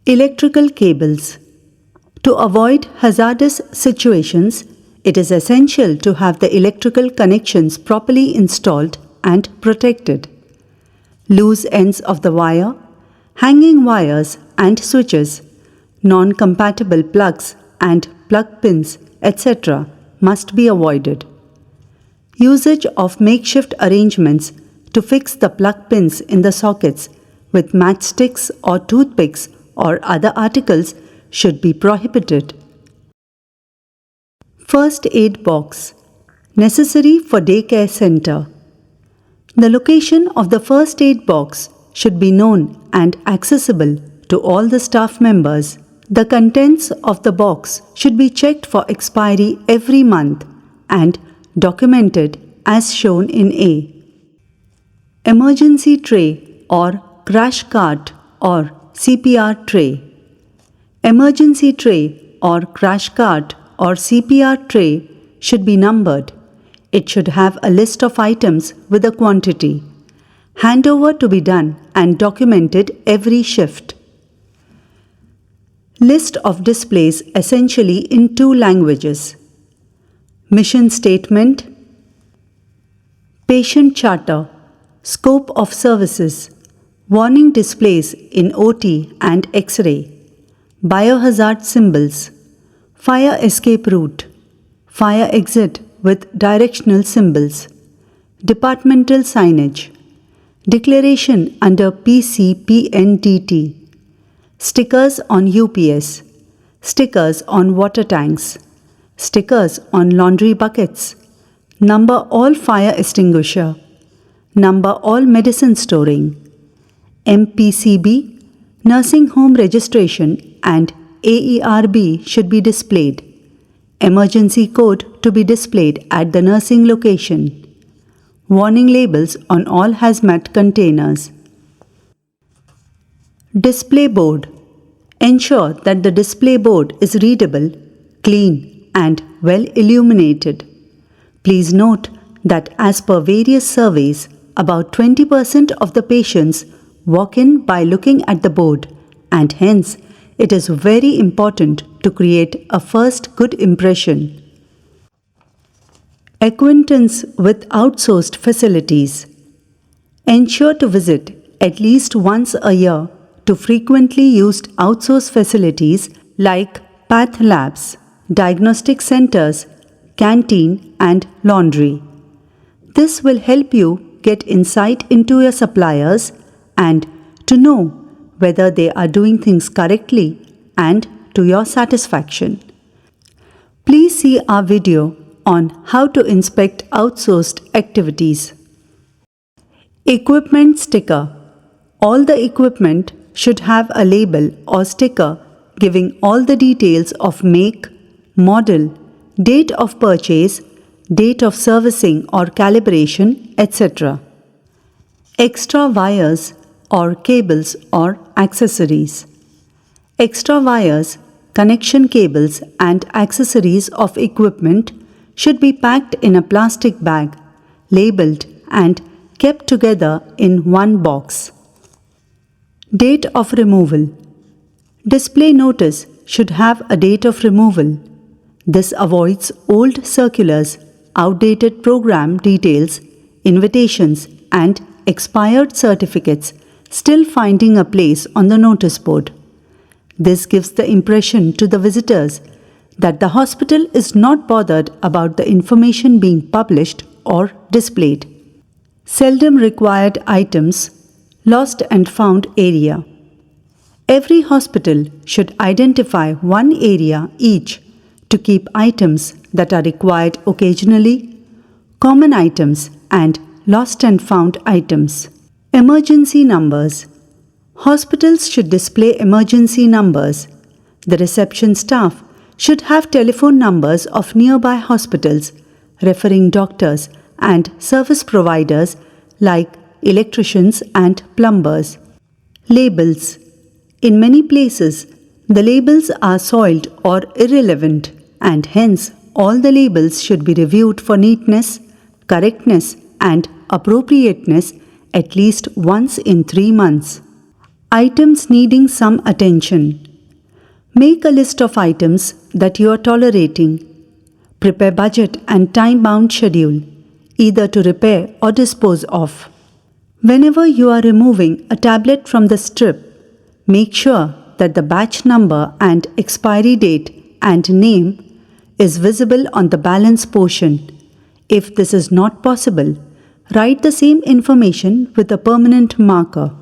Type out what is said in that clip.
Electrical cables. To avoid hazardous situations, it is essential to have the electrical connections properly installed and protected. Loose ends of the wire, hanging wires and switches, non-compatible plugs and plug pins, etc. must be avoided. Usage of makeshift arrangements to fix the plug pins in the sockets with matchsticks or toothpicks or other articles should be prohibited. First aid box. Necessary for daycare center. The location of the first aid box should be known and accessible to all the staff members. The contents of the box should be checked for expiry every month and documented as shown in A. Emergency tray or crash cart or CPR tray. Emergency tray or crash cart or CPR tray should be numbered. It should have a list of items with a quantity. Handover to be done and documented every shift. List of displays essentially in 2 languages. Mission statement, patient charter, scope of services, warning displays in OT and X-ray, biohazard symbols, fire escape route, fire exit with directional symbols, departmental signage, declaration under PCPNDT, stickers on UPS, stickers on water tanks, stickers on laundry buckets, number all fire extinguisher, number all medicine storing, MPCB, nursing home registration and AERB should be displayed. Emergency code to be displayed at the nursing location. Warning labels on all hazmat containers. Display board. Ensure that the display board is readable, clean and well illuminated. Please note that as per various surveys, about 20% of the patients walk in by looking at the board, and hence it is very important to create a first good impression. Acquaintance with outsourced facilities. Ensure to visit at least once a year to frequently used outsourced facilities like path labs, diagnostic centers, canteen and laundry. This will help you get insight into your suppliers and to know whether they are doing things correctly and to your satisfaction. Please see our video on how to inspect outsourced activities. Equipment sticker. All the equipment should have a label or sticker giving all the details of make, model, date of purchase, date of servicing or calibration, etc. Extra wires or cables or accessories. Extra wires, connection cables and accessories of equipment should be packed in a plastic bag, labeled and kept together in one box. Date of removal. Display notice should have a date of removal. This avoids old circulars, outdated program details, invitations and expired certificates still finding a place on the notice board. This gives the impression to the visitors that the hospital is not bothered about the information being published or displayed. Seldom required items, lost and found area. Every hospital should identify one area each to keep items that are required occasionally, common items and lost and found items. Emergency numbers. Hospitals should display emergency numbers. The reception staff should have telephone numbers of nearby hospitals, referring doctors and service providers like electricians and plumbers. Labels. In many places, the labels are soiled or irrelevant, and hence all the labels should be reviewed for neatness, correctness and appropriateness at least once in 3 months. Items needing some attention. Make a list of items that you are tolerating. Prepare budget and time-bound schedule, either to repair or dispose of. Whenever you are removing a tablet from the strip, make sure that the batch number and expiry date and name is visible on the balance portion. If this is not possible, write the same information with a permanent marker.